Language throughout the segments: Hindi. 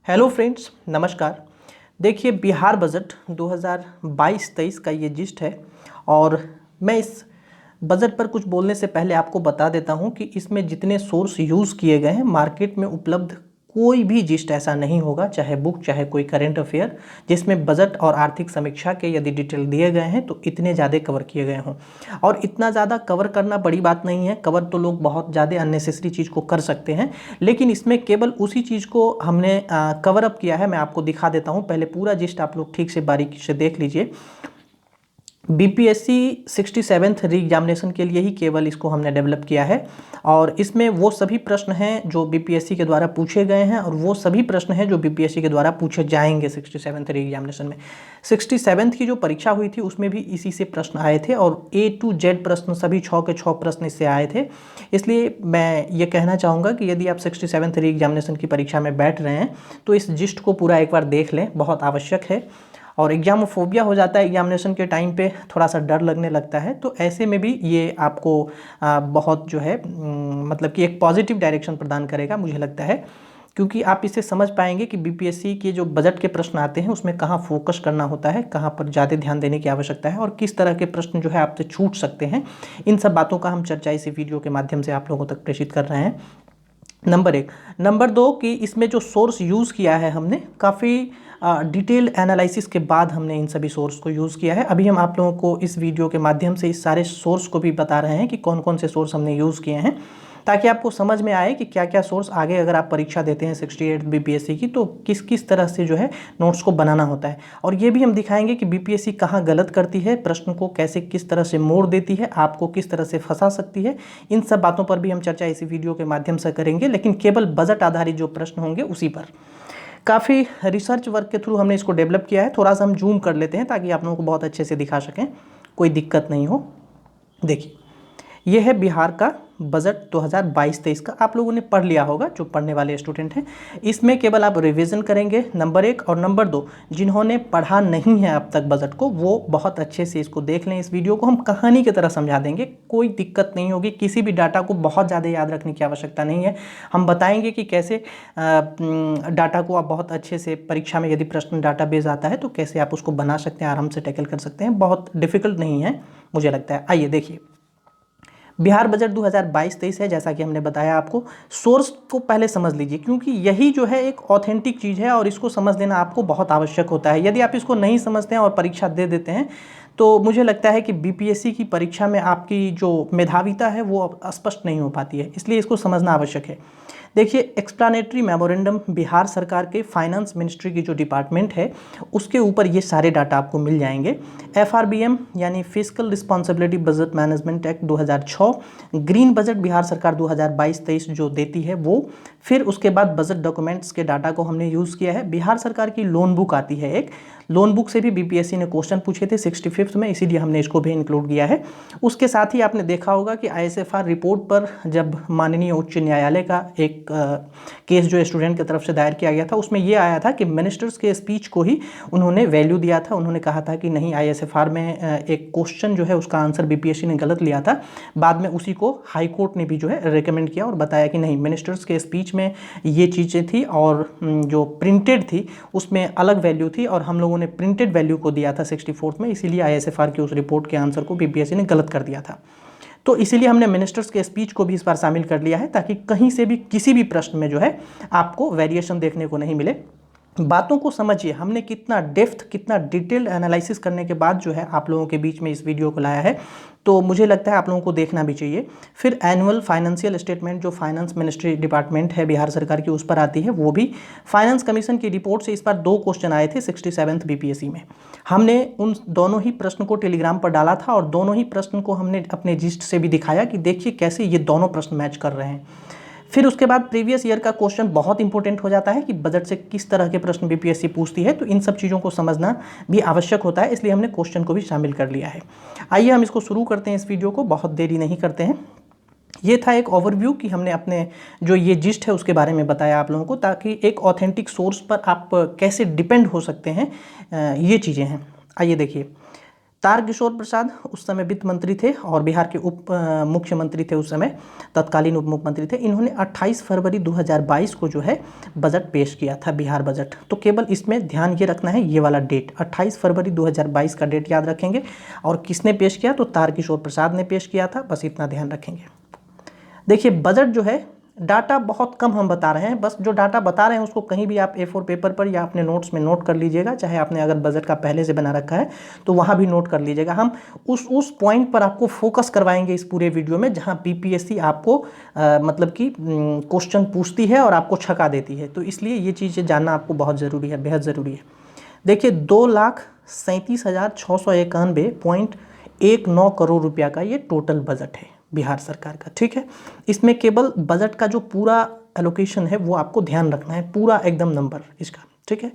हेलो फ्रेंड्स, नमस्कार। देखिए, बिहार बजट 2022-23 का ये जिस्ट है और मैं इस बजट पर कुछ बोलने से पहले आपको बता देता हूँ कि इसमें जितने सोर्स यूज़ किए गए हैं, मार्केट में उपलब्ध कोई भी जिस्ट ऐसा नहीं होगा, चाहे बुक चाहे कोई करेंट अफेयर, जिसमें बजट और आर्थिक समीक्षा के यदि डिटेल दिए गए हैं तो इतने ज़्यादा कवर किए गए हों। और इतना ज़्यादा कवर करना बड़ी बात नहीं है, कवर तो लोग बहुत ज़्यादा अननेसेसरी चीज़ को कर सकते हैं, लेकिन इसमें केवल उसी चीज़ को हमने कवर अप किया है। मैं आपको दिखा देता हूँ, पहले पूरा जिस्ट आप लोग ठीक से बारीकी से देख लीजिए। बीपीएससी 67th री एग्जामिनेशन के लिए ही केवल इसको हमने डेवलप किया है और इसमें वो सभी प्रश्न हैं जो बीपीएससी के द्वारा पूछे गए हैं और वो सभी प्रश्न हैं जो बीपीएससी के द्वारा पूछे जाएंगे 67th री एग्जामिनेशन में। 67th की जो परीक्षा हुई थी उसमें भी इसी से प्रश्न आए थे और A to Z प्रश्न सभी 6 के 6 प्रश्न इससे आए थे। इसलिए मैं ये कहना चाहूँगा कि यदि आप 67th री एग्जामिनेशन की परीक्षा में बैठ रहे हैं तो इस जिस्ट को पूरा एक बार देख लें, बहुत आवश्यक है। और एग्जामोफोबिया हो जाता है एग्जामिनेशन के टाइम पे, थोड़ा सा डर लगने लगता है, तो ऐसे में भी ये आपको बहुत जो है मतलब कि एक पॉजिटिव डायरेक्शन प्रदान करेगा मुझे लगता है, क्योंकि आप इसे समझ पाएंगे कि बीपीएससी के जो बजट के प्रश्न आते हैं उसमें कहाँ फोकस करना होता है, कहाँ पर ज़्यादा ध्यान देने की आवश्यकता है और किस तरह के प्रश्न जो है आपसे छूट सकते हैं। इन सब बातों का हम चर्चा इसी वीडियो के माध्यम से आप लोगों तक प्रेषित कर रहे हैं। नंबर 1। नंबर 2 कि इसमें जो सोर्स यूज़ किया है हमने, काफ़ी डिटेल एनालिसिस के बाद हमने इन सभी सोर्स को यूज़ किया है। अभी हम आप लोगों को इस वीडियो के माध्यम से इस सारे सोर्स को भी बता रहे हैं कि कौन कौन से सोर्स हमने यूज़ किए हैं, ताकि आपको समझ में आए कि क्या क्या सोर्स आगे अगर आप परीक्षा देते हैं 68 बीपीएससी की तो किस किस तरह से जो है नोट्स को बनाना होता है। और ये भी हम दिखाएंगे कि बीपीएससी कहाँ गलत करती है, प्रश्न को कैसे किस तरह से मोड़ देती है, आपको किस तरह से फंसा सकती है। इन सब बातों पर भी हम चर्चा इसी वीडियो के माध्यम से करेंगे, लेकिन केवल बजट आधारित जो प्रश्न होंगे उसी पर। काफ़ी रिसर्च वर्क के थ्रू हमने इसको डेवलप किया है। थोड़ा सा हम जूम कर लेते हैं ताकि आप लोगों को बहुत अच्छे से दिखा सकें, कोई दिक्कत नहीं हो। देखिए, ये है बिहार का बजट 2022-23 का। आप लोगों ने पढ़ लिया होगा, जो पढ़ने वाले स्टूडेंट हैं। इसमें केवल आप रिवीजन करेंगे, नंबर 1। और नंबर 2, जिन्होंने पढ़ा नहीं है अब तक बजट को, वो बहुत अच्छे से इसको देख लें। इस वीडियो को हम कहानी की तरह समझा देंगे, कोई दिक्कत नहीं होगी। किसी भी डाटा को बहुत ज़्यादा याद रखने की आवश्यकता नहीं है। हम बताएंगे कि कैसे डाटा को आप बहुत अच्छे से परीक्षा में यदि प्रश्न डाटा बेस आता है तो कैसे आप उसको बना सकते हैं, आराम से टैकल कर सकते हैं। बहुत डिफिकल्ट नहीं है मुझे लगता है। आइए देखिए, बिहार बजट 2022-23 है, जैसा कि हमने बताया आपको। सोर्स को पहले समझ लीजिए, क्योंकि यही जो है एक ऑथेंटिक चीज़ है और इसको समझ लेना आपको बहुत आवश्यक होता है। यदि आप इसको नहीं समझते हैं और परीक्षा दे देते हैं तो मुझे लगता है कि बीपीएससी की परीक्षा में आपकी जो मेधाविता है वो स्पष्ट नहीं हो पाती है, इसलिए इसको समझना आवश्यक है। देखिए, एक्सप्लानेटरी मेमोरेंडम बिहार सरकार के फाइनेंस मिनिस्ट्री की जो डिपार्टमेंट है उसके ऊपर ये सारे डाटा आपको मिल जाएंगे। एफआरबीएम यानी physical responsibility budget management act 2006, green budget Bihar सरकार 2022-23 जो देती है वो, फिर उसके बाद बजट डॉक्यूमेंट्स के डाटा को हमने यूज़ किया है। बिहार सरकार की लोन बुक आती है एक, लोन बुक से भी बीपीएससी ने क्वेश्चन पूछे थे 65th में, इसीलिए हमने इसको भी इंक्लूड किया है। उसके साथ ही आपने देखा होगा कि आईएसएफआर रिपोर्ट पर जब माननीय उच्च न्यायालय का एक केस जो स्टूडेंट की तरफ से दायर किया गया था, उसमें यह आया था कि मिनिस्टर्स के स्पीच को ही उन्होंने वैल्यू दिया था। उन्होंने कहा था कि नहीं, आईएसएफआर में एक क्वेश्चन जो है उसका आंसर बीपीएससी ने गलत लिया था। बाद में उसी को हाई कोर्ट ने भी जो है रिकमेंड किया और बताया कि नहीं, मिनिस्टर्स के स्पीच में ये चीज़ें थी और जो प्रिंटेड थी उसमें अलग वैल्यू थी और हम लोगों ने प्रिंटेड वैल्यू को दिया था 64th में, इसीलिए आईएसएफआर की उस रिपोर्ट के आंसर को बीपीएससी ने गलत कर दिया था। तो इसीलिए हमने मिनिस्टर्स के स्पीच को भी इस बार शामिल कर लिया है, ताकि कहीं से भी किसी भी प्रश्न में जो है आपको वेरिएशन देखने को नहीं मिले। बातों को समझिए, हमने कितना डेप्थ, कितना डिटेल्ड एनालिसिस करने के बाद जो है आप लोगों के बीच में इस वीडियो को लाया है, तो मुझे लगता है आप लोगों को देखना भी चाहिए। फिर एनुअल फाइनेंशियल स्टेटमेंट जो फाइनेंस मिनिस्ट्री डिपार्टमेंट है बिहार सरकार की, उस पर आती है वो भी। फाइनेंस कमीशन की रिपोर्ट से इस बार 2 क्वेश्चन आए थे 67th बीपीएससी में। हमने उन दोनों ही प्रश्न को टेलीग्राम पर डाला था और दोनों ही प्रश्न को हमने अपने जिस्ट से भी दिखाया कि देखिए कैसे ये दोनों प्रश्न मैच कर रहे हैं। फिर उसके बाद प्रीवियस ईयर का क्वेश्चन बहुत इंपॉर्टेंट हो जाता है कि बजट से किस तरह के प्रश्न बीपीएससी पूछती है, तो इन सब चीज़ों को समझना भी आवश्यक होता है, इसलिए हमने क्वेश्चन को भी शामिल कर लिया है। आइए हम इसको शुरू करते हैं, इस वीडियो को बहुत देरी नहीं करते हैं। ये था एक ओवरव्यू कि हमने अपने जो ये जिस्ट है उसके बारे में बताया आप लोगों को, ताकि एक ऑथेंटिक सोर्स पर आप कैसे डिपेंड हो सकते हैं, ये चीज़ें हैं। आइए देखिए, तारकिशोर प्रसाद उस समय वित्त मंत्री थे और बिहार के उप मुख्यमंत्री थे उस समय, तत्कालीन उप मुख्यमंत्री थे। इन्होंने 28 फरवरी 2022 को जो है बजट पेश किया था, बिहार बजट। तो केवल इसमें ध्यान ये रखना है, ये वाला डेट 28 फरवरी 2022 का डेट याद रखेंगे। और किसने पेश किया, तो तारकिशोर प्रसाद ने पेश किया था, बस इतना ध्यान रखेंगे। देखिए बजट जो है, डाटा बहुत कम हम बता रहे हैं, बस जो डाटा बता रहे हैं उसको कहीं भी आप A4 पेपर पर या अपने नोट्स में नोट कर लीजिएगा, चाहे आपने अगर बजट का पहले से बना रखा है तो वहाँ भी नोट कर लीजिएगा। हम उस पॉइंट पर आपको फोकस करवाएंगे इस पूरे वीडियो में जहाँ PPSC आपको मतलब कि क्वेश्चन पूछती है और आपको छका देती है, तो इसलिए ये चीज़ें जानना आपको बहुत ज़रूरी है, बेहद ज़रूरी है। देखिए 2,37,691.19 करोड़ रुपया का ये टोटल बजट है बिहार सरकार का, ठीक है। इसमें केवल बजट का जो पूरा एलोकेशन है वो आपको ध्यान रखना है, पूरा एकदम नंबर इसका, ठीक है।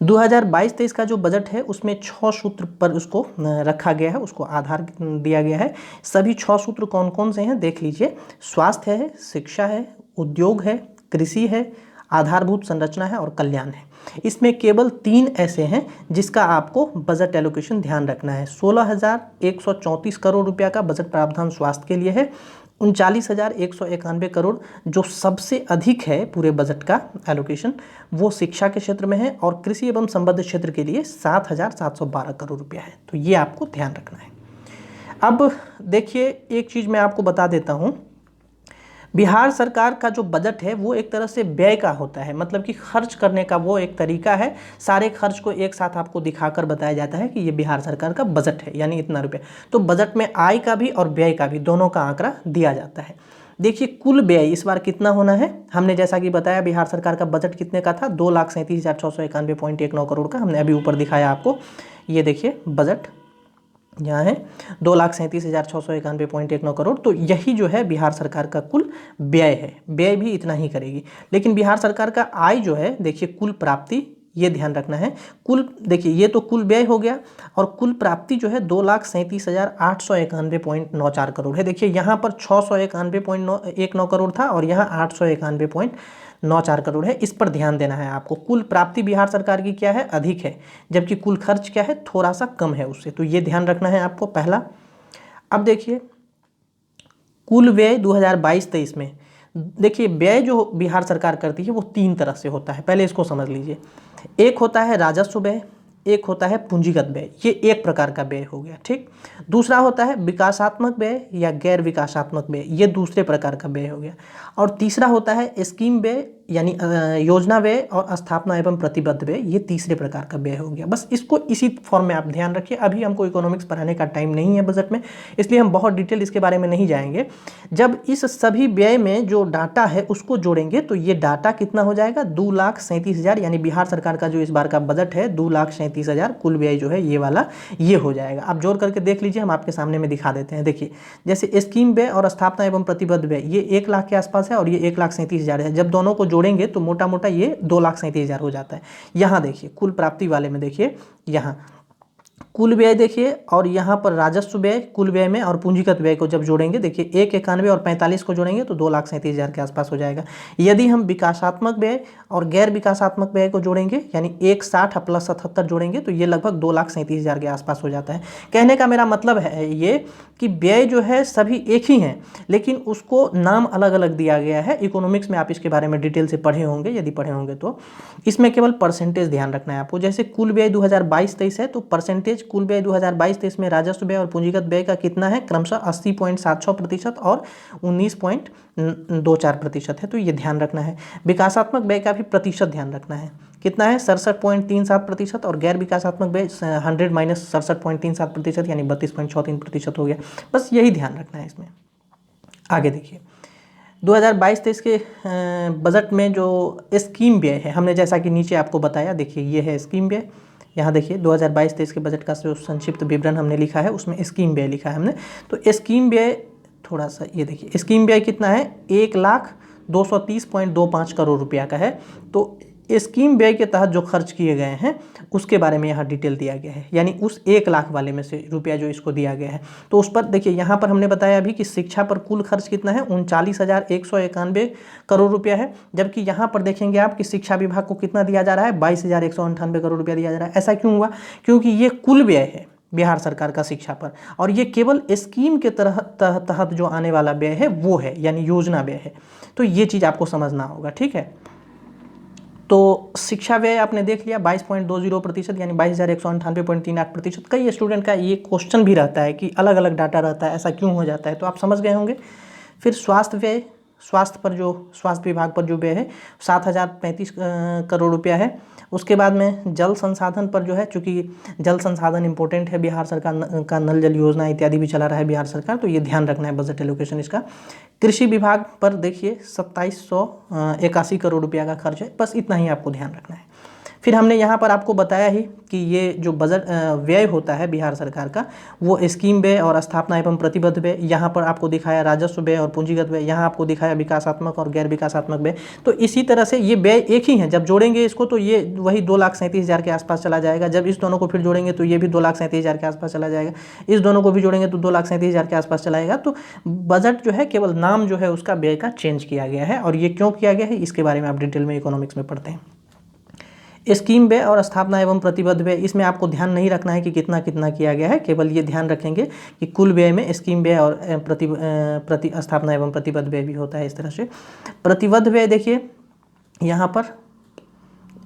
2022-23 का जो बजट है उसमें 6 सूत्र पर उसको रखा गया है, उसको आधार दिया गया है। सभी 6 सूत्र कौन कौन से हैं देख लीजिए, स्वास्थ्य है, शिक्षा है, उद्योग है, कृषि है, आधारभूत संरचना है और कल्याण है। इसमें केवल 3 ऐसे हैं जिसका आपको बजट एलोकेशन ध्यान रखना है। 16,134 करोड़ रुपया का बजट प्रावधान स्वास्थ्य के लिए है। 39,191 करोड़ जो सबसे अधिक है पूरे बजट का एलोकेशन वो शिक्षा के क्षेत्र में है, और कृषि एवं संबद्ध क्षेत्र के लिए 7,712 करोड़ रुपया है। तो ये आपको ध्यान रखना है। अब देखिए एक चीज़ मैं आपको बता देता हूँ, बिहार सरकार का जो बजट है वो एक तरह से व्यय का होता है, मतलब कि खर्च करने का वो एक तरीका है। सारे खर्च को एक साथ आपको दिखाकर बताया जाता है कि ये बिहार सरकार का बजट है, यानी इतना रुपया। तो बजट में आय का भी और व्यय का भी दोनों का आंकड़ा दिया जाता है। देखिए कुल व्यय इस बार कितना होना है, हमने जैसा कि बताया बिहार सरकार का बजट कितने का था, 2,37,691.19 करोड़ का, हमने अभी ऊपर दिखाया आपको। ये देखिए बजट यहाँ है 2,37,691.19 करोड़। तो यही जो है बिहार सरकार का कुल व्यय है, व्यय भी इतना ही करेगी। लेकिन बिहार सरकार का आय जो है देखिए कुल प्राप्ति, ये ध्यान रखना है। कुल देखिए ये तो कुल व्यय हो गया, और कुल प्राप्ति जो है 2,37,891.94 करोड़ है। देखिए यहाँ पर 691.19 करोड़ था और यहाँ 891.94 करोड़ है। इस पर ध्यान देना है आपको। कुल प्राप्ति बिहार सरकार की क्या है, अधिक है, जबकि कुल खर्च क्या है, थोड़ा सा कम है उससे। तो ये ध्यान रखना है आपको पहला। अब देखिए कुल व्यय 2022-23 में, देखिए व्यय जो बिहार सरकार करती है वो 3 तरह से होता है, पहले इसको समझ लीजिए। एक होता है राजस्व व्यय, एक होता है पूंजीगत व्यय, ये एक प्रकार का व्यय हो गया, ठीक। दूसरा होता है विकासात्मक व्यय या गैर विकासात्मक व्यय, ये दूसरे प्रकार का व्यय हो गया। और तीसरा होता है स्कीम व्यय यानी योजना व्यय और स्थापना एवं प्रतिबद्ध व्यय, ये तीसरे प्रकार का व्यय हो गया। बस इसको इसी फॉर्म में आप ध्यान रखिए। अभी हमको इकोनॉमिक्स पढ़ाने का टाइम नहीं है बजट में, इसलिए हम बहुत डिटेल इसके बारे में नहीं जाएंगे। जब इस सभी व्यय में जो डाटा है उसको जोड़ेंगे तो ये डाटा कितना हो जाएगा, 2,37,000, यानी बिहार सरकार का जो इस बार का बजट है 2,37,000 कुल व्यय जो है ये वाला ये हो जाएगा। आप जोड़ करके देख लीजिए, हम आपके सामने में दिखा देते हैं। देखिए जैसे स्कीम व्यय और स्थापना एवं प्रतिबद्ध व्यय ये 1 लाख के आसपास है और ये 1,37,000 है। जब दोनों को जोड़ेंगे तो मोटा मोटा ये 2,37,000 हो जाता है। यहाँ देखिए कुल प्राप्ति वाले में देखिए यहाँ कुल व्यय देखिए, और यहाँ पर राजस्व व्यय कुल व्यय में और पूंजीगत व्यय को जब जोड़ेंगे देखिए 191 और 45 को जोड़ेंगे तो 2,37,000 के आसपास हो जाएगा। यदि हम विकासात्मक व्यय और गैर विकासात्मक व्यय को जोड़ेंगे यानी 160 प्लस 77 जोड़ेंगे तो ये लगभग 2,37,000 के आसपास हो जाता है। कहने का मेरा मतलब है ये कि व्यय जो है सभी एक ही हैं, लेकिन उसको नाम अलग अलग दिया गया है। इकोनॉमिक्स में आप इसके बारे में डिटेल से पढ़े होंगे, यदि पढ़े होंगे तो। इसमें केवल परसेंटेज ध्यान रखना है आपको। जैसे कुल व्यय 2022-23 है तो परसेंटेज कुल व्यय 2022-23 में राजस्व व्यय और पूंजीगत व्यय का कितना है, क्रमशः 80.76% और 19.24% है। तो ये ध्यान रखना है। विकासात्मक व्यय का भी प्रतिशत ध्यान रखना है, कितना है 67.37% और गैर विकासात्मक व्यय 100 माइनस 67.37% यानी 32.63% हो गया। बस यही ध्यान रखना है इसमें। आगे देखिए 2022-23 के बजट में जो स्कीम व्यय है, हमने जैसा कि नीचे आपको बताया, देखिए ये है स्कीम व्यय। यहाँ देखिए 2022-23 के बजट का जो संक्षिप्त विवरण हमने लिखा है उसमें स्कीम व्यय लिखा है हमने। तो स्कीम व्यय थोड़ा सा ये देखिए, स्कीम व्यय कितना है, 1,230.25 करोड़ रुपया का है। तो स्कीम व्यय के तहत जो खर्च किए गए हैं उसके बारे में यहाँ डिटेल दिया गया है, यानी उस 1 लाख वाले में से रुपया जो इसको दिया गया है। तो उस पर देखिए यहाँ पर हमने बताया अभी कि शिक्षा पर कुल खर्च कितना है, 39,191 करोड़ रुपया है। जबकि यहाँ पर देखेंगे आप कि शिक्षा विभाग को कितना दिया जा रहा है, 22,198 करोड़ रुपया दिया जा रहा है। ऐसा क्यों हुआ, क्योंकि ये कुल व्यय है, बिहार सरकार का शिक्षा पर, और ये केवल स्कीम के तहत जो आने वाला व्यय है वो है, यानी योजना व्यय है। तो ये चीज़ आपको समझना होगा, ठीक है। तो शिक्षा व्यय आपने देख लिया 22.20% यानी 22,198.38%। कई स्टूडेंट का ये क्वेश्चन भी रहता है कि अलग अलग डाटा रहता है, ऐसा क्यों हो जाता है, तो आप समझ गए होंगे। फिर स्वास्थ्य व्यय, स्वास्थ्य विभाग पर जो व्यय है 7,035 करोड़ रुपया है। उसके बाद में जल संसाधन पर जो है, चूँकि जल संसाधन इंपॉर्टेंट है, बिहार सरकार का नल जल योजना इत्यादि भी चला रहा है बिहार सरकार, तो ये ध्यान रखना है बजट एलोकेशन इसका। कृषि विभाग पर देखिए 2781 करोड़ रुपया का खर्च है, बस इतना ही आपको ध्यान रखना है। फिर हमने यहाँ पर आपको बताया ही कि ये जो बजट व्यय होता है बिहार सरकार का, वो स्कीम व्यय और स्थापना एवं प्रतिबद्ध व्यय, यहाँ पर आपको दिखाया राजस्व व्यय और पूंजीगत व्यय, यहाँ आपको दिखाया विकासात्मक और गैर विकासात्मक व्यय। तो इसी तरह से ये व्यय एक ही है, जब जोड़ेंगे इसको तो ये वही 2,37,000 के आसपास चला जाएगा। जब इस दोनों को फिर जोड़ेंगे तो ये भी 2,37,000 के आसपास चला जाएगा। इस दोनों को भी जोड़ेंगे तो 2,37,000 के आसपास चला जाएगा। तो बजट जो है केवल नाम जो है उसका व्यय का चेंज किया गया है, और ये क्यों किया गया है इसके बारे में आप डिटेल में इकोनॉमिक्स में पढ़ते हैं। स्कीम व्यय और स्थापना एवं प्रतिबद्ध व्यय, इसमें आपको ध्यान नहीं रखना है कि कितना कितना किया गया है, केवल ये ध्यान रखेंगे कि कुल व्यय में स्कीम व्यय और स्थापना एवं प्रतिबद्ध व्यय भी होता है। इस तरह से प्रतिबद्ध व्यय देखिए यहाँ पर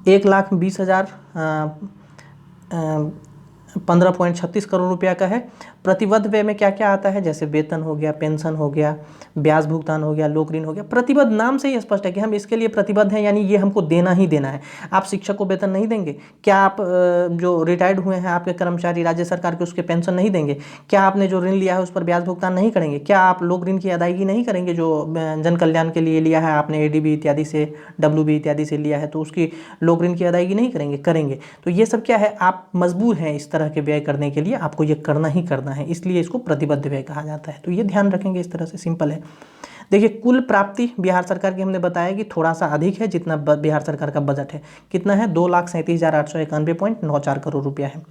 1,20,000 15.36 करोड़ रुपया का है। प्रतिबद्ध व्यय में क्या क्या आता है, जैसे वेतन हो गया, पेंशन हो गया, ब्याज भुगतान हो गया, लोक ऋण हो गया। प्रतिबद्ध नाम से ही स्पष्ट है कि हम इसके लिए प्रतिबद्ध हैं, यानी ये हमको देना ही देना है। आप शिक्षक को वेतन नहीं देंगे क्या? आप जो रिटायर्ड हुए हैं आपके कर्मचारी राज्य सरकार के, उसके पेंशन नहीं देंगे क्या? आपने जो ऋण लिया है उस पर ब्याज भुगतान नहीं करेंगे क्या? आप लोक ऋण की अदायगी नहीं करेंगे जो जन कल्याण के लिए लिया है आपने, ADB इत्यादि से, WB इत्यादि से लिया है, तो उसकी लोक ऋण की अदायगी नहीं करेंगे। तो ये सब क्या है, आप मजबूर हैं इस तरह के व्यय करने के लिए, आपको ये करना ही करना है, इसलिए इसको प्रतिबद्ध व्यय कहा जाता है। तो ये ध्यान रखेंगे, इस तरह से सिंपल है। देखिए कुल प्राप्ति बिहार सरकार की हमने बताया कि थोड़ा सा अधिक है जितना बिहार सरकार का बजट है। कितना है? 2,37,891.94 करोड़ रुपया है।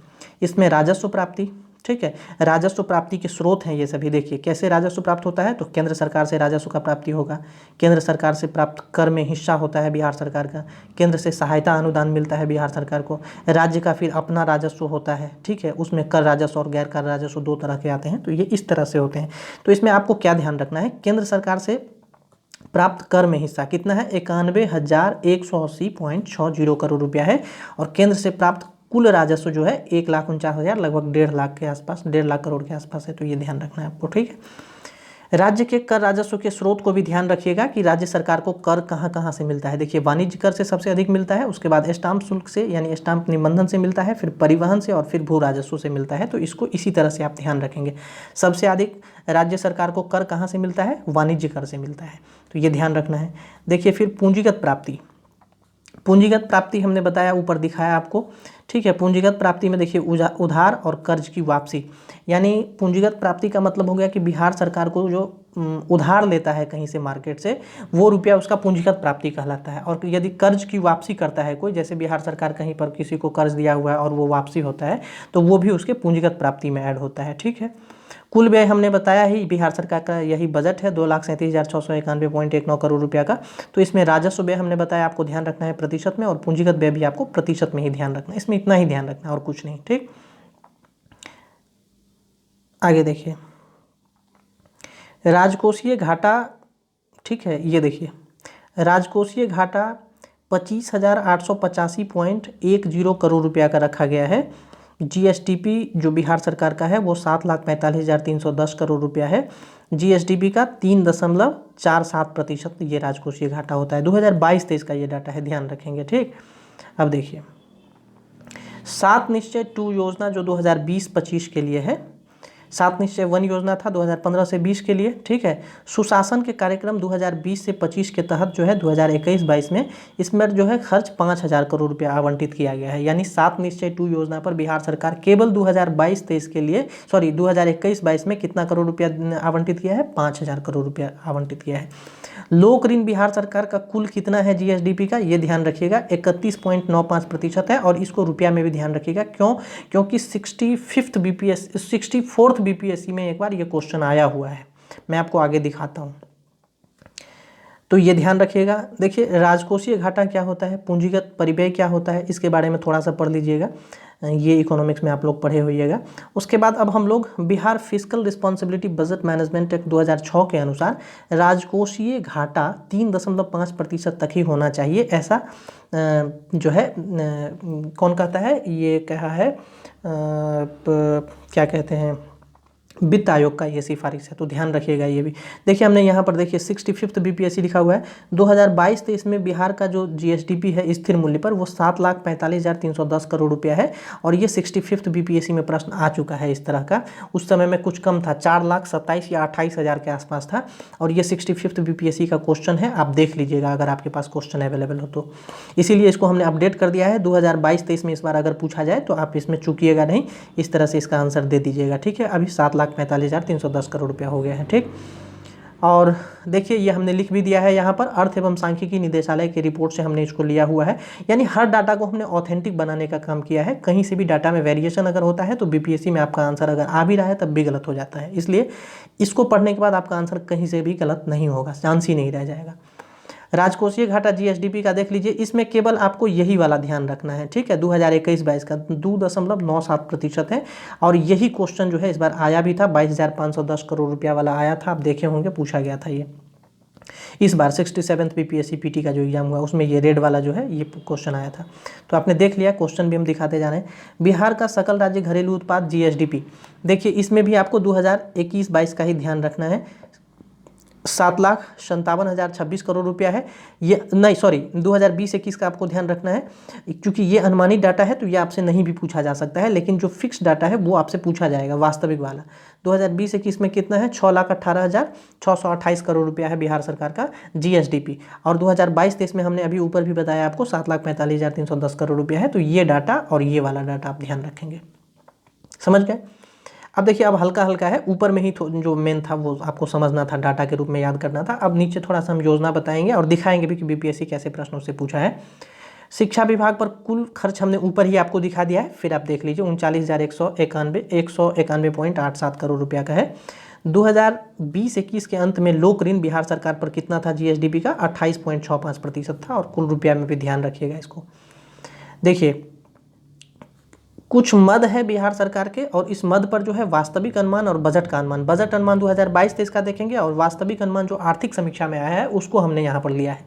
इसमें राजस्व प्राप्ति, ठीक है, राजस्व प्राप्ति के स्रोत हैं ये सभी। देखिए कैसे राजस्व प्राप्त होता है, तो केंद्र सरकार से राजस्व का प्राप्ति होगा, केंद्र सरकार से प्राप्त कर में हिस्सा होता है बिहार सरकार का, केंद्र से सहायता अनुदान मिलता है बिहार सरकार को, राज्य का फिर अपना राजस्व होता है, ठीक है, उसमें कर राजस्व और गैर कर राजस्व दो तरह के आते हैं। तो ये इस तरह से होते हैं। तो इसमें आपको क्या ध्यान रखना है, केंद्र सरकार से प्राप्त कर में हिस्सा कितना है? 91,180.60 करोड़ रुपया है, और केंद्र से प्राप्त कुल राजस्व जो है 1,49,000, लगभग 1.5 लाख के आसपास, 1.5 लाख करोड़ के आसपास है। तो ये ध्यान रखना है आपको, ठीक है। राज्य के कर राजस्व के स्रोत को भी ध्यान रखिएगा कि राज्य सरकार को कर कहाँ कहाँ से मिलता है। देखिए वाणिज्य कर से सबसे अधिक मिलता है, उसके बाद स्टाम्प शुल्क से यानी स्टाम्प निबंधन से मिलता है, फिर परिवहन से, और फिर भू राजस्व से मिलता है। तो इसको इसी तरह से आप ध्यान रखेंगे। सबसे अधिक राज्य सरकार को कर कहाँ से मिलता है? वाणिज्य कर से मिलता है, तो ये ध्यान रखना है। देखिए फिर पूंजीगत प्राप्ति, पूंजीगत प्राप्ति हमने बताया, ऊपर दिखाया आपको, ठीक है। पूंजीगत प्राप्ति में देखिए उधार और कर्ज की वापसी, यानी पूंजीगत प्राप्ति का मतलब हो गया कि बिहार सरकार को जो उधार लेता है कहीं से मार्केट से, वो रुपया उसका पूंजीगत प्राप्ति कहलाता है। और यदि कर्ज की वापसी करता है कोई, जैसे बिहार सरकार कहीं पर किसी को कर्ज दिया हुआ है और वो वापसी होता है, तो वो भी उसके पूंजीगत प्राप्ति में ऐड होता है, ठीक है। कुल व्यय हमने बताया ही, बिहार सरकार का यही बजट है 2,37,691.19 करोड़ रुपया का। तो इसमें राजस्व व्यय हमने बताया आपको ध्यान रखना है प्रतिशत में, और पूंजीगत व्यय भी आपको प्रतिशत में ही ध्यान रखना है। इसमें इतना ही ध्यान रखना है और कुछ नहीं, ठीक। आगे देखिए राजकोषीय घाटा, ठीक है, ये देखिए राजकोषीय घाटा 25,885.10 करोड़ रुपया का रखा गया है। GSDP जो बिहार सरकार का है वो 7,45,310 करोड़ रुपया है। GSDP का 3.47% ये राजकोषीय घाटा होता है। 2022-23 का ये डाटा है, ध्यान रखेंगे, ठीक। अब देखिए 7 निश्चय 2 योजना जो 2020-25 के लिए है, 7 निश्चय 1 योजना था 2015 से 20 के लिए, ठीक है। सुशासन के कार्यक्रम 2020 से 25 के तहत जो है 2021-22 में इसमें जो है खर्च 5,000 करोड़ रुपया आवंटित किया गया है। यानी 7 निश्चय 2 योजना पर बिहार सरकार केवल 2022-23 के लिए, 2021-22 में कितना करोड़ रुपया आवंटित किया है? 5,000 करोड़ रुपया आवंटित किया है। लोक ऋण बिहार सरकार का कुल कितना है GSDP का, ये ध्यान रखिएगा, 31.95% है। और इसको रुपया में भी ध्यान रखिएगा, क्यों? क्योंकि 64th BPSC में एक बार ये क्वेश्चन आया हुआ है। मैं आपको आगे दिखाता हूँ। तो ये ध्यान रखिएगा। देखिए राजकोषीय घाटा क्या होता है, पूंजीगत परिव्यय क्या होता है, इसके बारे में थोड़ा सा पढ़ लीजिएगा, ये इकोनॉमिक्स में आप लोग पढ़े होइएगा। उसके बाद अब हम लोग Bihar fiscal responsibility budget management act 2006 के अनुसार राजकोषीय घाटा 3.5% तक ही होना चाहिए, ऐसा जो है कौन कहता है, ये कहा है क्या कहते हैं, वित्त आयोग का ये सिफारिश है, तो ध्यान रखिएगा ये भी। देखिए हमने यहाँ पर देखिए 65th बीपीएससी लिखा हुआ है। 2022-23 में बिहार का जो जीएसडीपी है स्थिर मूल्य पर वो 7,45,310 करोड़ रुपया है, और ये 65th बीपीएससी में प्रश्न आ चुका है इस तरह का। उस समय में कुछ कम था, 4,27,000 या 28,000 के आसपास था, और ये 65th बीपीएससी का क्वेश्चन है, आप देख लीजिएगा अगर आपके पास क्वेश्चन अवेलेबल हो तो। इसीलिए इसको हमने अपडेट कर दिया है, 2022-23 में इस बार अगर पूछा जाए तो आप इसमें चूकिएगा नहीं, इस तरह से इसका आंसर दे दीजिएगा, ठीक है। अभी 7,45,310 करोड़ रुपया हो गया है, ठीक। और देखिए ये हमने लिख भी दिया है यहाँ पर, अर्थ एवं सांख्यिकी निदेशालय की रिपोर्ट से हमने इसको लिया हुआ है, यानी हर डाटा को हमने ऑथेंटिक बनाने का काम किया है। कहीं से भी डाटा में वेरिएशन अगर होता है तो बीपीएससी में आपका आंसर अगर आ भी रहा है तब भी गलत हो जाता है, इसलिए इसको पढ़ने के बाद आपका आंसर कहीं से भी गलत नहीं होगा, चांस ही नहीं रह जाएगा। राजकोषीय घाटा जीएसडीपी का देख लीजिए, इसमें केवल आपको यही वाला ध्यान रखना है, ठीक है। 2021-22 का 2.97% है, और यही क्वेश्चन जो है इस बार आया भी था, 22,510 करोड़ रुपया वाला आया था, आप देखे होंगे, पूछा गया था ये इस बार 67th बीपीएससी पीटी का जो एग्जाम हुआ उसमें ये रेड वाला जो है ये क्वेश्चन आया था। तो आपने देख लिया, क्वेश्चन भी हम दिखाते जा रहे हैं। बिहार का सकल राज्य घरेलू उत्पाद जीएसडीपी, देखिए इसमें भी आपको 2021-22 का ही ध्यान रखना है। 7,57,026 करोड़ रुपया है ये, नहीं सॉरी 2020-21 का आपको ध्यान रखना है, क्योंकि ये अनुमानित डाटा है तो ये आपसे नहीं भी पूछा जा सकता है, लेकिन जो फिक्स डाटा है वो आपसे पूछा जाएगा, वास्तविक वाला। 2020-21 में कितना है, 6,18,628 करोड़ रुपया है बिहार सरकार का जीएसडीपी, और 2022-23 में हमने अभी ऊपर भी बताया आपको 7,45,310 करोड़ रुपया है। तो ये डाटा और ये वाला डाटा आप ध्यान रखेंगे, समझ गए। अब देखिए अब हल्का हल्का है, ऊपर में ही जो मेन था वो आपको समझना था, डाटा के रूप में याद करना था। अब नीचे थोड़ा सा हम योजना बताएंगे और दिखाएंगे भी कि बीपीएससी कैसे प्रश्नों से पूछा है। शिक्षा विभाग पर कुल खर्च हमने ऊपर ही आपको दिखा दिया है, फिर आप देख लीजिए 39,191.87 करोड़ रुपया का है। 2020-21 के अंत में लोक ऋण बिहार सरकार पर कितना था जीएसडीपी का, 28.65% था, और कुल रुपया में भी ध्यान रखिएगा इसको। देखिए कुछ मद है बिहार सरकार के, और इस मद पर जो है वास्तविक अनुमान और बजट का अनुमान, बजट अनुमान 2022-23 का देखेंगे, और वास्तविक अनुमान जो आर्थिक समीक्षा में आया है उसको हमने यहाँ पर लिया है,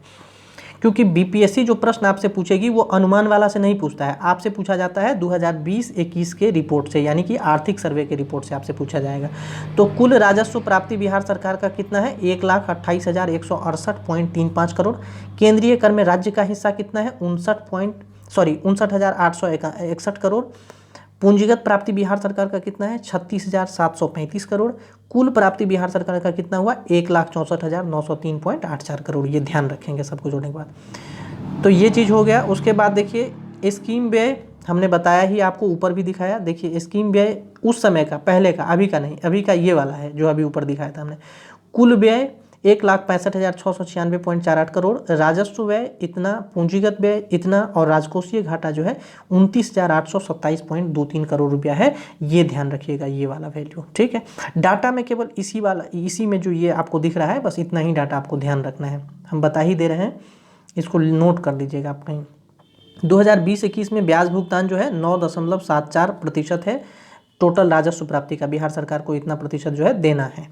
क्योंकि बीपीएससी जो प्रश्न आपसे पूछेगी वो अनुमान वाला से नहीं पूछता है, आपसे पूछा जाता है 2020-21 के रिपोर्ट से, यानी कि आर्थिक सर्वे के रिपोर्ट से आपसे पूछा जाएगा। तो कुल राजस्व प्राप्ति बिहार सरकार का कितना है, 1,28,168.35 करोड़। केंद्रीय कर में राज्य का हिस्सा कितना है, 59,861 करोड़। पूंजीगत प्राप्ति बिहार सरकार का कितना है, 36,735 करोड़। कुल प्राप्ति बिहार सरकार का कितना हुआ, 1,64,903.84 करोड़। ये ध्यान रखेंगे सबको जोड़ने के बाद। तो ये चीज़ हो गया। उसके बाद देखिए स्कीम व्यय हमने बताया ही, आपको ऊपर भी दिखाया। देखिए स्कीम व्यय उस समय का, पहले का, अभी का नहीं, अभी का ये वाला है जो अभी ऊपर दिखाया था हमने। कुल व्यय 1,65,696.48 करोड़, राजस्व व्यय इतना, पूंजीगत व्यय इतना, और राजकोषीय घाटा जो है 29,827.23 करोड़ रुपया है। ये ध्यान रखिएगा, ये वाला वैल्यू, ठीक है। डाटा में केवल इसी में जो ये आपको दिख रहा है, बस इतना ही डाटा आपको ध्यान रखना है, हम बता ही दे रहे हैं, इसको नोट कर लीजिएगा आप कहीं। 2020-21 में ब्याज भुगतान जो है 9.74% है टोटल राजस्व प्राप्ति का, बिहार सरकार को इतना प्रतिशत जो है देना है।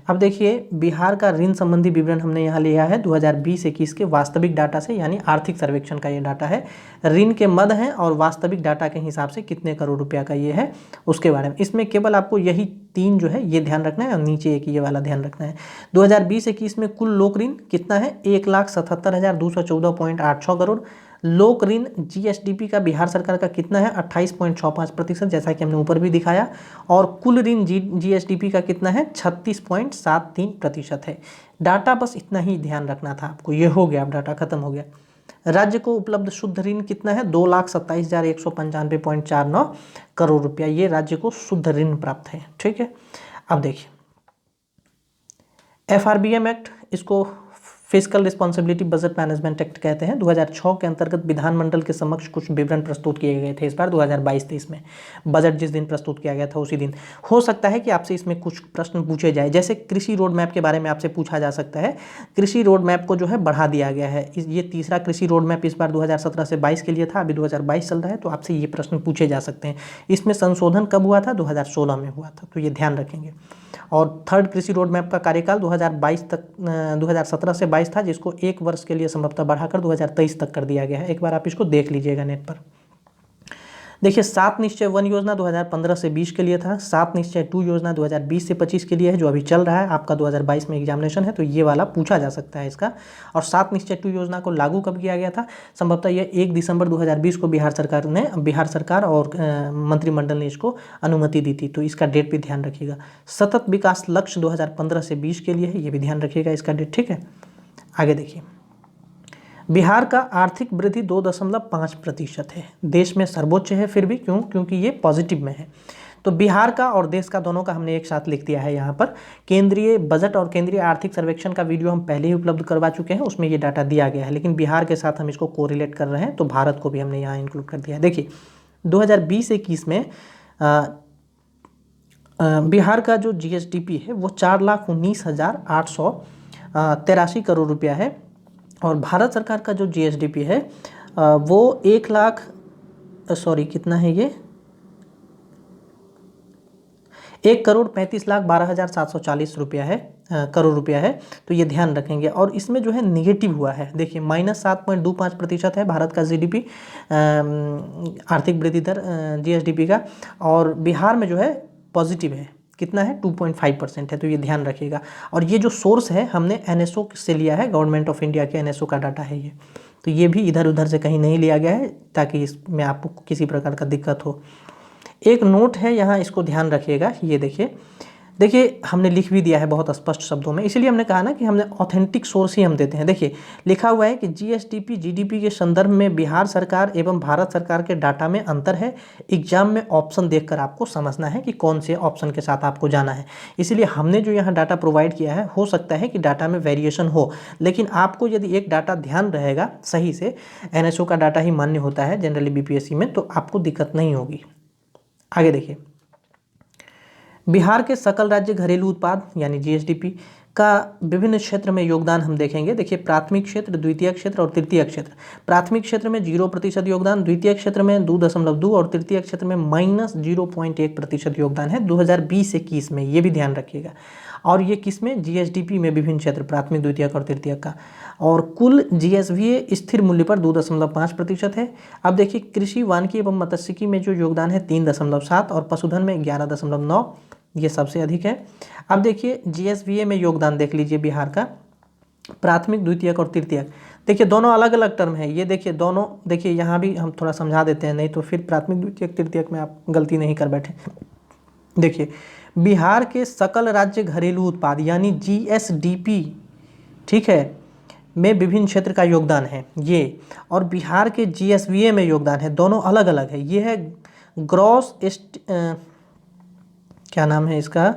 अब देखिए बिहार का ऋण संबंधी विवरण हमने यहाँ लिया है 2020-21 के वास्तविक डाटा से, यानी आर्थिक सर्वेक्षण का ये डाटा है। ऋण के मद हैं और वास्तविक डाटा के हिसाब से कितने करोड़ रुपया का ये है उसके बारे में। इसमें केवल आपको यही 3 जो है ये ध्यान रखना है, और नीचे एक ये वाला ध्यान रखना है। 2020-21 में कुल लोक ऋण कितना है, 1,77,214.86 करोड़। लोक ऋण जीएसडीपी का बिहार सरकार का कितना है, 28.65%, जैसा कि हमने ऊपर भी दिखाया। और कुल ऋण जीएसडीपी का कितना है, 36.73% है। डाटा बस इतना ही ध्यान रखना था आपको, ये हो गया, अब डाटा खत्म हो गया। राज्य को उपलब्ध शुद्ध ऋण कितना है, 2,27,195.49 करोड़ रुपया, ये राज्य को शुद्ध ऋण प्राप्त है, ठीक है। अब देखिए एफआरबीएम एक्ट, इसको physical responsibility budget management act कहते हैं, 2006 के अंतर्गत विधानमंडल के समक्ष कुछ विवरण प्रस्तुत किए गए थे इस बार 2022-23 में। बजट जिस दिन प्रस्तुत किया गया था उसी दिन। हो सकता है कि आपसे इसमें कुछ प्रश्न पूछे जाए, जैसे कृषि रोड मैप के बारे में आपसे पूछा जा सकता है। कृषि रोड मैप को जो है बढ़ा दिया गया है, ये तीसरा कृषि रोड मैप इस बार 2017 से 22 के लिए था, अभी 2022 चल रहा है, तो आपसे ये प्रश्न पूछे जा सकते हैं। इसमें संशोधन कब हुआ था? 2016 में हुआ था, तो ये ध्यान रखेंगे। और थर्ड कृषि रोड मैप का कार्यकाल 2022 तक 2017 से 22 था, जिसको 1 वर्ष के लिए संभवतः बढ़ाकर 2023 तक कर दिया गया है। एक बार आप इसको देख लीजिएगा नेट पर। देखिए 7 निश्चय 1 योजना 2015 से 20 के लिए था, 7 निश्चय 2 योजना 2020 से 25 के लिए है, जो अभी चल रहा है। आपका 2022 में एग्जामिनेशन है, तो ये वाला पूछा जा सकता है इसका। और 7 निश्चय 2 योजना को लागू कब किया गया था? संभवतः यह 1 दिसंबर 2020 को बिहार सरकार और मंत्रिमंडल ने इसको अनुमति दी थी, तो इसका डेट भी ध्यान रखिएगा। सतत विकास लक्ष्य 2015 से 20 के लिए है, ये भी ध्यान रखिएगा इसका डेट, ठीक है। आगे देखिए, बिहार का आर्थिक वृद्धि 2.5% है, देश में सर्वोच्च है। फिर भी क्यों? क्योंकि ये पॉजिटिव में है। तो बिहार का और देश का दोनों का हमने एक साथ लिख दिया है यहाँ पर। केंद्रीय बजट और केंद्रीय आर्थिक सर्वेक्षण का वीडियो हम पहले ही उपलब्ध करवा चुके हैं, उसमें ये डाटा दिया गया है, लेकिन बिहार के साथ हम इसको कोरिलेट कर रहे हैं, तो भारत को भी हमने यहाँ इंक्लूड कर दिया है। देखिए 2020-21 में बिहार का जो GSDP है वो 4,19,883 करोड़ रुपया है, और भारत सरकार का जो GSDP है वो 1,35,12,740 रुपया है, करोड़ रुपया है। तो ये ध्यान रखेंगे। और इसमें जो है निगेटिव हुआ है, देखिए -7.25% है भारत का GDP आर्थिक वृद्धि दर GSDP का, और बिहार में जो है पॉजिटिव है, कितना है? 2.5% है, तो ये ध्यान रखिएगा। और ये जो सोर्स है हमने NSO से लिया है, गवर्नमेंट ऑफ इंडिया के NSO का डाटा है ये, तो ये भी इधर उधर से कहीं नहीं लिया गया है, ताकि इसमें आपको किसी प्रकार का दिक्कत हो। एक नोट है यहाँ, इसको ध्यान रखिएगा। ये देखिए हमने लिख भी दिया है बहुत स्पष्ट शब्दों में, इसीलिए हमने कहा ना कि हमने ऑथेंटिक सोर्स ही हम देते हैं। देखिए लिखा हुआ है कि GSDP GDP के संदर्भ में बिहार सरकार एवं भारत सरकार के डाटा में अंतर है। एग्जाम में ऑप्शन देखकर आपको समझना है कि कौन से ऑप्शन के साथ आपको जाना है, इसलिए हमने जो यहाँ डाटा प्रोवाइड किया है, हो सकता है कि डाटा में वेरिएशन हो, लेकिन आपको यदि एक डाटा ध्यान रहेगा सही से, NSO का डाटा ही मान्य होता है जनरली BPSC में, तो आपको दिक्कत नहीं होगी। आगे देखिए, बिहार के सकल राज्य घरेलू उत्पाद यानी GSDP का विभिन्न क्षेत्र में योगदान हम देखेंगे। देखिए प्राथमिक क्षेत्र, द्वितीय क्षेत्र और तृतीय क्षेत्र। प्राथमिक क्षेत्र में 0% योगदान, द्वितीय क्षेत्र में 2.2 और तृतीय क्षेत्र में -0.1% योगदान है 2020-21 में, ये भी ध्यान रखिएगा। और ये किस में? GSDP में विभिन्न क्षेत्र, प्राथमिक, द्वितीयक और तृतीयक का। और कुल GSVA स्थिर मूल्य पर 2.5% है। अब देखिए कृषि, वानिकी एवं मत्स्यिकी में जो योगदान है 3.7 और पशुधन में 11.9, ये सबसे अधिक है। अब देखिए GSVA में योगदान देख लीजिए बिहार का, प्राथमिक, द्वितीयक और तृतीयक। देखिए दोनों अलग अलग टर्म है, ये देखिए दोनों, देखिए यहाँ भी हम थोड़ा समझा देते हैं, नहीं तो फिर प्राथमिक, द्वितीयक, तृतीयक में आप गलती नहीं कर बैठे। देखिए बिहार के सकल राज्य घरेलू उत्पाद यानी GSDP, ठीक है, में विभिन्न क्षेत्र का योगदान है ये, और बिहार के GSVA में योगदान है, दोनों अलग अलग है। ये है ग्रॉस क्या नाम है इसका,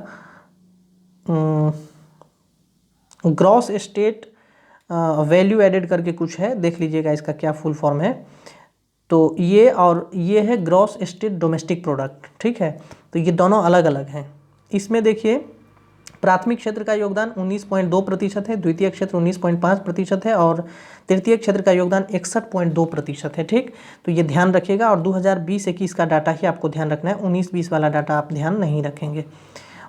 ग्रॉस स्टेट वैल्यू एडेड करके कुछ है, देख लीजिएगा इसका क्या फुल फॉर्म है। तो ये और ये है ग्रॉस स्टेट डोमेस्टिक प्रोडक्ट, ठीक है, तो ये दोनों अलग अलग हैं। इसमें देखिए प्राथमिक क्षेत्र का योगदान 19.2% है, द्वितीय क्षेत्र 19.5% है, और तृतीय क्षेत्र का योगदान 61.2% है, ठीक। तो ये ध्यान रखिएगा। और 2020-21 का डाटा ही आपको ध्यान रखना है, 19-20 वाला डाटा आप ध्यान नहीं रखेंगे।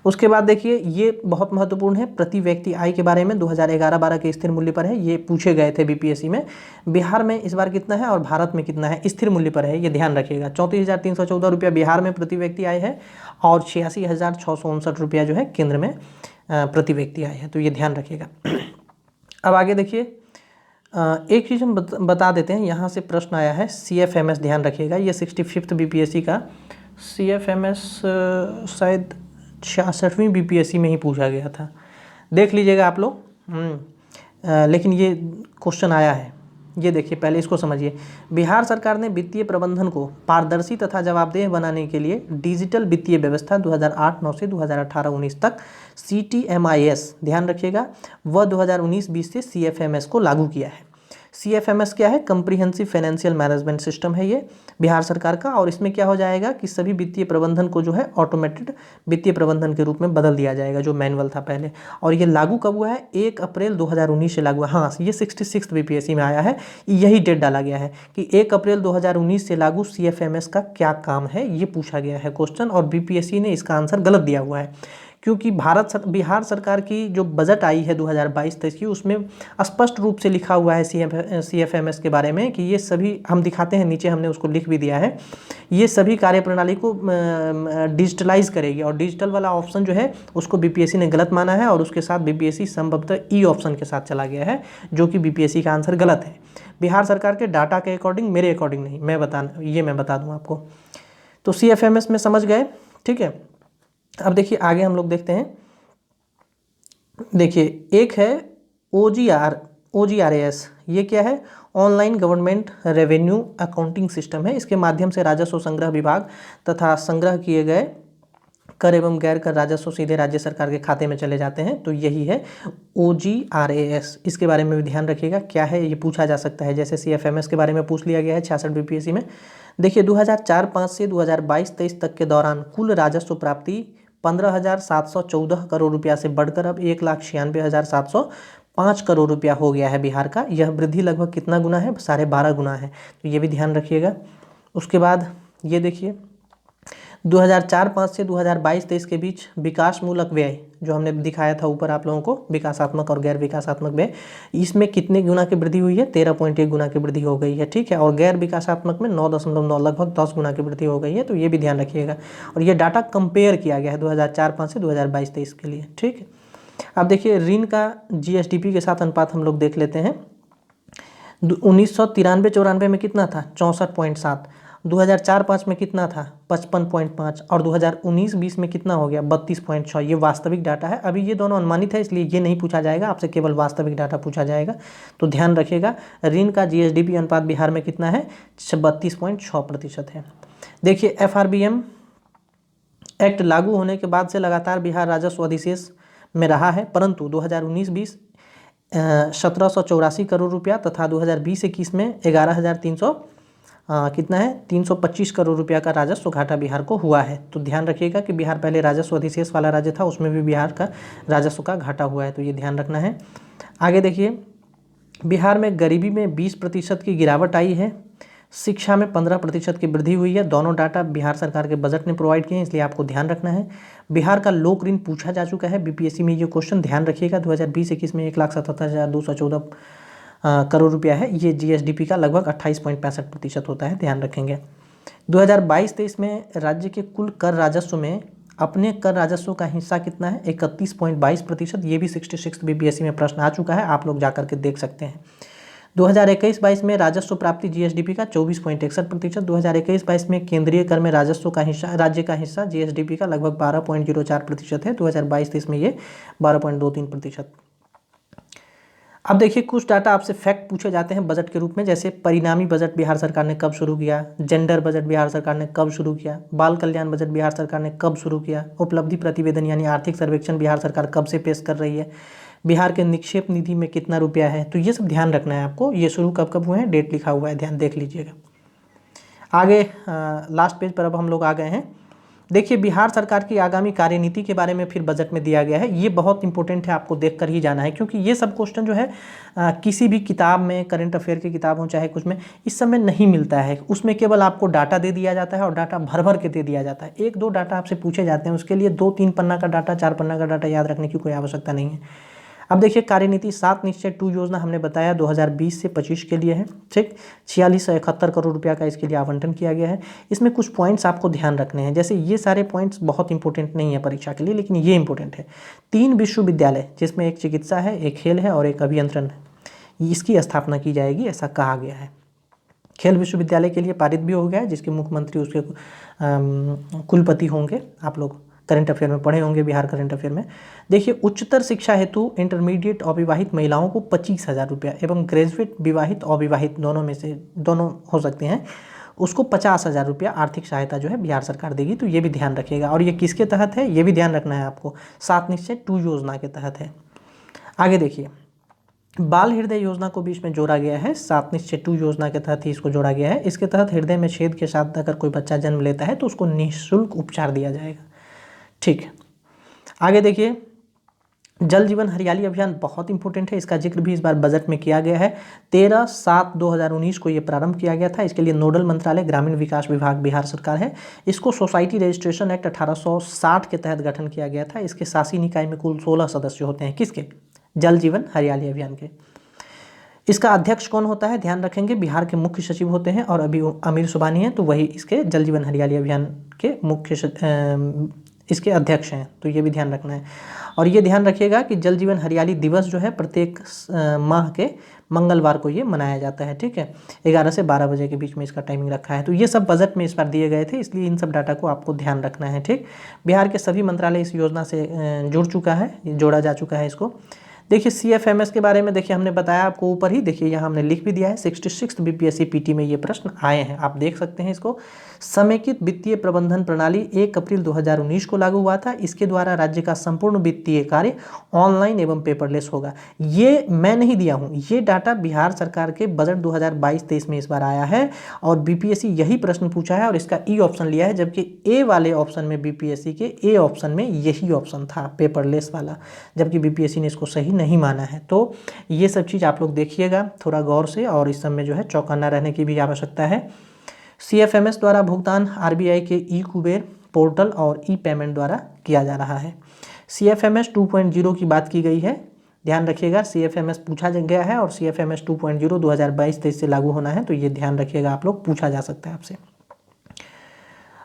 उसके बाद देखिए ये बहुत महत्वपूर्ण है, प्रति व्यक्ति आय के बारे में 2011-12 के स्थिर मूल्य पर है, ये पूछे गए थे BPSC में। बिहार में इस बार कितना है और भारत में कितना है, स्थिर मूल्य पर है, ये ध्यान रखिएगा। 34,314 रुपया बिहार में प्रति व्यक्ति आय है, और 86,659 रुपया जो है केंद्र में प्रति व्यक्ति आय है, तो ये ध्यान रखिएगा। अब आगे देखिए एक चीज़ हम बता देते हैं, यहाँ से प्रश्न आया है CFMS, ध्यान रखिएगा, ये 65th BPSC का CFMS शायद 66वीं BPSC में ही पूछा गया था, देख लीजिएगा आप लोग। लेकिन ये क्वेश्चन आया है, ये देखिए, पहले इसको समझिए। बिहार सरकार ने वित्तीय प्रबंधन को पारदर्शी तथा जवाबदेह बनाने के लिए डिजिटल वित्तीय व्यवस्था 2008-9 से 2018-19 तक CTMIS, ध्यान रखिएगा, व 2019-20 से CFMS को लागू किया है। CFMS क्या है? कंप्रीहेंसिव फाइनेंशियल मैनेजमेंट सिस्टम है ये बिहार सरकार का। और इसमें क्या हो जाएगा कि सभी वित्तीय प्रबंधन को जो है ऑटोमेटेड वित्तीय प्रबंधन के रूप में बदल दिया जाएगा, जो मैनुअल था पहले। और ये लागू कब हुआ है? 1 अप्रैल 2019 से लागू हुआ। हाँ, ये 66 BPSC में आया है, यही डेट डाला गया है कि 1 अप्रैल 2019 से लागू CFMS का क्या काम है, ये पूछा गया है क्वेश्चन। और BPSC ने इसका आंसर गलत दिया हुआ है, क्योंकि बिहार सरकार की जो बजट आई है 2022-23 की, उसमें स्पष्ट रूप से लिखा हुआ है CFMS के बारे में कि ये सभी, हम दिखाते हैं नीचे, हमने उसको लिख भी दिया है, ये सभी कार्यप्रणाली को डिजिटलाइज करेगी। और डिजिटल वाला ऑप्शन जो है उसको BPSC ने गलत माना है, और उसके साथ BPSC संभवतः ई ऑप्शन के साथ चला गया है, जो कि BPSC का आंसर गलत है। बिहार सरकार के डाटा के अकॉर्डिंग, मेरे अकॉर्डिंग नहीं, मैं बता दूँ आपको। तो CFMS में समझ गए, ठीक है। अब देखिए आगे हम लोग देखते हैं। देखिए, एक है OGRAS, ये क्या है? Online government revenue accounting system है। इसके माध्यम से राजस्व संग्रह विभाग तथा संग्रह किए गए कर एवं गैर कर राजस्व सीधे राज्य सरकार के खाते में चले जाते हैं। तो यही है OGRAS। इसके बारे में भी ध्यान रखिएगा, क्या है ये पूछा जा सकता है, जैसे CFMS के बारे में पूछ लिया गया है 66 BPSC में। देखिए, 2004-05 से 2022-23 तक के दौरान कुल राजस्व प्राप्ति 15,714 करोड़ रुपया से बढ़कर अब 1,96,705 करोड़ रुपया हो गया है बिहार का। यह वृद्धि लगभग कितना गुना है? 12.5 गुना है। तो ये भी ध्यान रखिएगा। उसके बाद ये देखिए, 2004-05 से 2022-23 के बीच विकासमूलक व्यय, जो हमने दिखाया था ऊपर आप लोगों को, विकासात्मक और गैर विकासात्मक व्यय, इसमें कितने गुना की वृद्धि हुई है? 13.1 गुना की वृद्धि हो गई है, ठीक है। और गैर विकासात्मक में 9.9, लगभग 10 गुना की वृद्धि हो गई है। तो ये भी ध्यान रखिएगा। और ये डाटा कंपेयर किया गया है 2004-05 से 2022-23 के लिए, ठीक है। अब देखिए, ऋण का GSDP के साथ अनुपात हम लोग देख लेते हैं। 1993-94 में कितना था? 64.7। 2004-05 में कितना था? 55.5। और 2019-20 में कितना हो गया? 32.6। ये वास्तविक डाटा है। अभी ये दोनों अनुमानित है, इसलिए ये नहीं पूछा जाएगा आपसे, केवल वास्तविक डाटा पूछा जाएगा। तो ध्यान रखिएगा, ऋण का GSDP अनुपात बिहार में कितना है? 32.6% है। देखिए, FRBM एक्ट लागू होने के बाद से लगातार बिहार राजस्व अधिशेष में रहा है, परंतु 2019-20 1784 करोड़ रुपया तथा 2020-21 में 11,300 कितना है? 325 करोड़ रुपया का राजस्व घाटा बिहार को हुआ है। तो ध्यान रखिएगा कि बिहार पहले राजस्व अधिशेष वाला राज्य था, उसमें भी बिहार का राजस्व का घाटा हुआ है, तो ये ध्यान रखना है। आगे देखिए, बिहार में गरीबी में 20% की गिरावट आई है, शिक्षा में 15% की वृद्धि हुई है। दोनों डाटा बिहार सरकार के बजट ने प्रोवाइड किए हैं, इसलिए आपको ध्यान रखना है। बिहार का लोक ऋण पूछा जा चुका है BPSC में, ये क्वेश्चन ध्यान रखिएगा। 2020-21 में 1,77,214 करोड़ रुपया है। ये GSDP का लगभग 28.65% होता है, ध्यान रखेंगे। 2022-23 में राज्य के कुल कर राजस्व में अपने कर राजस्व का हिस्सा कितना है? 31.22%। ये भी 66 BPSC में प्रश्न आ चुका है, आप लोग जाकर के देख सकते हैं। 2021-22 में राजस्व प्राप्ति GSDP का 24.61%। 2021-22 में केंद्रीय कर में राजस्व का हिस्सा, राज्य का हिस्सा GSDP का लगभग 12.04% है। 2022-23 में ये 12.23%। अब देखिए, कुछ डाटा आपसे फैक्ट पूछे जाते हैं बजट के रूप में, जैसे परिणामी बजट बिहार सरकार ने कब शुरू किया, जेंडर बजट बिहार सरकार ने कब शुरू किया, बाल कल्याण बजट बिहार सरकार ने कब शुरू किया, उपलब्धि प्रतिवेदन यानी आर्थिक सर्वेक्षण बिहार सरकार कब से पेश कर रही है, बिहार के निक्षेप निधि में कितना रुपया है। तो ये सब ध्यान रखना है आपको। ये शुरू कब कब हुए हैं, डेट लिखा हुआ है, ध्यान देख लीजिएगा। आगे लास्ट पेज पर अब हम लोग आ गए हैं। देखिए, बिहार सरकार की आगामी कार्यनीति के बारे में फिर बजट में दिया गया है। ये बहुत इंपॉर्टेंट है, आपको देख कर ही जाना है, क्योंकि ये सब क्वेश्चन जो है किसी भी किताब में, करंट अफेयर की किताब हो चाहे कुछ में, इस समय नहीं मिलता है। उसमें केवल आपको डाटा दे दिया जाता है और डाटा भर भर के दे दिया जाता है। 1-2 डाटा आपसे पूछे जाते हैं, उसके लिए 2-3 पन्ना का डाटा, 4 पन्ना का डाटा याद रखने की कोई आवश्यकता नहीं है। अब देखिए, कार्यनीति 7 निश्चय 2 योजना हमने बताया 2020 से 25 के लिए है, ठीक। 4671 करोड़ रुपया का इसके लिए आवंटन किया गया है। इसमें कुछ पॉइंट्स आपको ध्यान रखने हैं, जैसे ये सारे पॉइंट्स बहुत इंपॉर्टेंट नहीं है परीक्षा के लिए, लेकिन ये इंपॉर्टेंट है। 3 विश्वविद्यालय, जिसमें एक चिकित्सा है, एक खेल है और एक अभियंत्रण है, इसकी स्थापना की जाएगी, ऐसा कहा गया है। खेल विश्वविद्यालय के लिए पारित भी हो गया है, जिसके मुख्यमंत्री उसके कुलपति होंगे, आप लोग करंट अफेयर में पढ़े होंगे, बिहार करंट अफेयर में। देखिए, उच्चतर शिक्षा हेतु इंटरमीडिएट अविवाहित महिलाओं को 25,000 रुपया एवं ग्रेजुएट विवाहित अविवाहित दोनों में से दोनों हो सकते हैं, उसको 50,000 रुपया आर्थिक सहायता जो है बिहार सरकार देगी। तो ये भी ध्यान रखिएगा। और ये किसके तहत है, ये भी ध्यान रखना है आपको, 7 निश्चय 2 योजना के तहत है। आगे देखिए, बाल हृदय योजना को भी इसमें जोड़ा गया है, 7 निश्चय 2 योजना के तहत ही इसको जोड़ा गया है। इसके तहत हृदय में छेद के साथ अगर कोई बच्चा जन्म लेता है तो उसको निःशुल्क उपचार दिया जाएगा। ठीक है, आगे देखिए, जल जीवन हरियाली अभियान बहुत इंपॉर्टेंट है, इसका जिक्र भी इस बार बजट में किया गया है। 13/7/2019 को ये प्रारंभ किया गया था। इसके लिए नोडल मंत्रालय ग्रामीण विकास विभाग बिहार सरकार है। इसको सोसाइटी रजिस्ट्रेशन एक्ट 1860 के तहत गठन किया गया था। इसके शासी निकाय में कुल 16 सदस्य होते हैं। किसके, जल जीवन हरियाली अभियान के। इसका अध्यक्ष कौन होता है, ध्यान रखेंगे, बिहार के मुख्य सचिव होते हैं और अभी अमीर सुबानी है, तो वही इसके जल जीवन हरियाली अभियान के इसके अध्यक्ष हैं। तो ये भी ध्यान रखना है। और ये ध्यान रखिएगा कि जल जीवन हरियाली दिवस जो है प्रत्येक माह के मंगलवार को ये मनाया जाता है। ठीक है, 11 से 12 बजे के बीच में इसका टाइमिंग रखा है। तो ये सब बजट में इस बार दिए गए थे, इसलिए इन सब डाटा को आपको ध्यान रखना है। ठीक, बिहार के सभी मंत्रालय इस योजना से जुड़ चुका है, जोड़ा जा चुका है इसको। देखिए, CFMS के बारे में देखिए हमने बताया आपको ऊपर ही, देखिए यहाँ हमने लिख भी दिया है। 66 BPSC PT में ये प्रश्न आए हैं, आप देख सकते हैं इसको। समेकित वित्तीय प्रबंधन प्रणाली 1 अप्रैल 2019 को लागू हुआ था। इसके द्वारा राज्य का संपूर्ण वित्तीय कार्य ऑनलाइन एवं पेपरलेस होगा। ये मैं नहीं दिया हूँ, ये डाटा बिहार सरकार के बजट 2022-23 में इस बार आया है और BPSC यही प्रश्न पूछा है और इसका E ऑप्शन लिया है, जबकि A वाले ऑप्शन में BPSC के A ऑप्शन में यही ऑप्शन था, पेपरलेस वाला, जबकि BPSC ने इसको सही नहीं माना है। तो ये सब चीज़ आप लोग देखिएगा थोड़ा गौर से, और इस सब में जो है चौकन्ना रहने की भी आवश्यकता है। CFMS द्वारा भुगतान RBI के ई-कुबेर पोर्टल और ई-पेमेंट द्वारा किया जा रहा है। CFMS 2.0 की बात की गई है, ध्यान रखिएगा। CFMS पूछा गया है और CFMS 2.0 2022-23 से लागू होना है, तो ये ध्यान रखिएगा आप लोग, पूछा जा सकता है आपसे।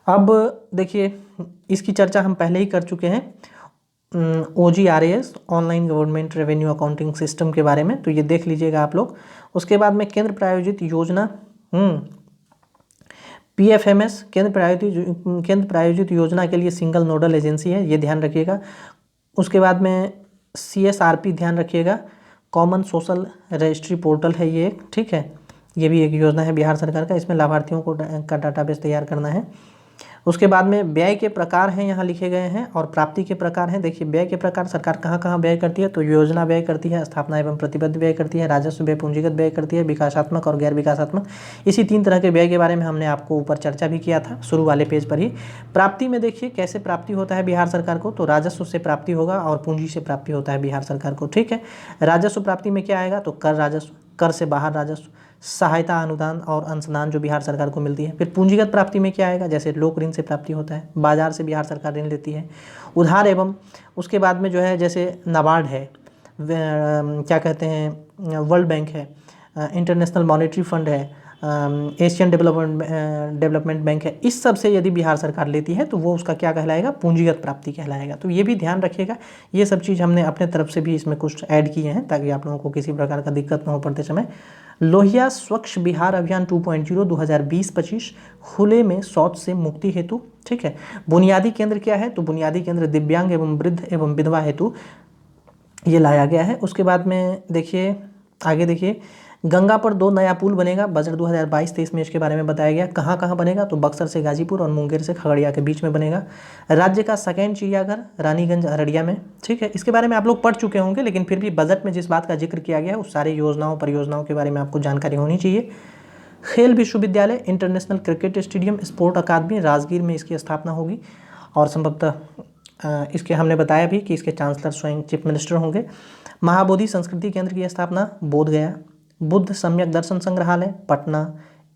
अब देखिए, इसकी चर्चा हम पहले ही कर चुके हैं, OGRAS online government revenue accounting system के बारे में, तो ये देख लीजिएगा आप लोग। उसके बाद में केंद्र प्रायोजित योजना PFMS केंद्र प्रायोजित योजना के लिए सिंगल नोडल एजेंसी है, ये ध्यान रखिएगा। उसके बाद में CSRP ध्यान रखिएगा, कॉमन सोशल रजिस्ट्री पोर्टल है ये एक, ठीक है। ये भी एक योजना है बिहार सरकार का, इसमें लाभार्थियों को का डाटाबेस तैयार करना है। उसके बाद में व्यय के प्रकार हैं, यहाँ लिखे गए हैं, और प्राप्ति के प्रकार हैं। देखिए, व्यय के प्रकार सरकार कहाँ कहाँ व्यय करती है, तो योजना व्यय करती है, स्थापना एवं प्रतिबद्ध व्यय करती है, राजस्व व्यय, पूंजीगत व्यय करती है, विकासात्मक और गैर विकासात्मक। इसी 3 तरह के व्यय के बारे में हमने आपको ऊपर चर्चा भी किया था शुरू वाले पेज पर ही। प्राप्ति में देखिए कैसे प्राप्ति होता है बिहार सरकार को, तो राजस्व से प्राप्ति होगा और पूंजी से प्राप्ति होता है बिहार सरकार को, ठीक है। राजस्व प्राप्ति में क्या आएगा, तो कर राजस्व, कर से बाहर राजस्व, सहायता अनुदान और अंशदान जो बिहार सरकार को मिलती है। फिर पूंजीगत प्राप्ति में क्या आएगा, जैसे लोक ऋण से प्राप्ति होता है, बाजार से बिहार सरकार ऋण लेती है, उधार एवं उसके बाद में जो है जैसे नाबार्ड है, क्या कहते हैं, वर्ल्ड बैंक है, इंटरनेशनल मॉनेटरी फंड है, एशियन डेवलपमेंट बैंक है, इस सब से यदि बिहार सरकार लेती है तो वो उसका क्या कहलाएगा, पूंजीगत प्राप्ति कहलाएगा। तो ये भी ध्यान रखिएगा, ये सब चीज़ हमने अपने तरफ से भी इसमें कुछ ऐड किए हैं ताकि आप लोगों को किसी प्रकार का दिक्कत न हो पड़ते समय। लोहिया स्वच्छ बिहार अभियान 2.0 2020-25 खुले में शौच से मुक्ति हेतु, ठीक है। बुनियादी केंद्र क्या है, तो बुनियादी केंद्र दिव्यांग एवं वृद्ध एवं विधवा हेतु ये लाया गया है। उसके बाद में देखिए, आगे देखिए, गंगा पर 2 नया पुल बनेगा, बजट 2022-23 में इसके बारे में बताया गया। कहाँ कहाँ बनेगा, तो बक्सर से गाजीपुर और मुंगेर से खगड़िया के बीच में बनेगा। राज्य का सेकेंड चिड़ियाघर रानीगंज अररिया में, ठीक है। इसके बारे में आप लोग पढ़ चुके होंगे, लेकिन फिर भी बजट में जिस बात का जिक्र किया गया है उस सारे योजनाओं परियोजनाओं के बारे में आपको जानकारी होनी चाहिए। खेल विश्वविद्यालय, इंटरनेशनल क्रिकेट स्टेडियम, स्पोर्ट अकादमी राजगीर में इसकी स्थापना होगी और संभवतः इसके हमने बताया भी कि इसके चांसलर स्वयं चीफ मिनिस्टर होंगे। महाबोधि संस्कृति केंद्र की स्थापना बोधगया। बुद्ध सम्यक दर्शन संग्रहालय पटना।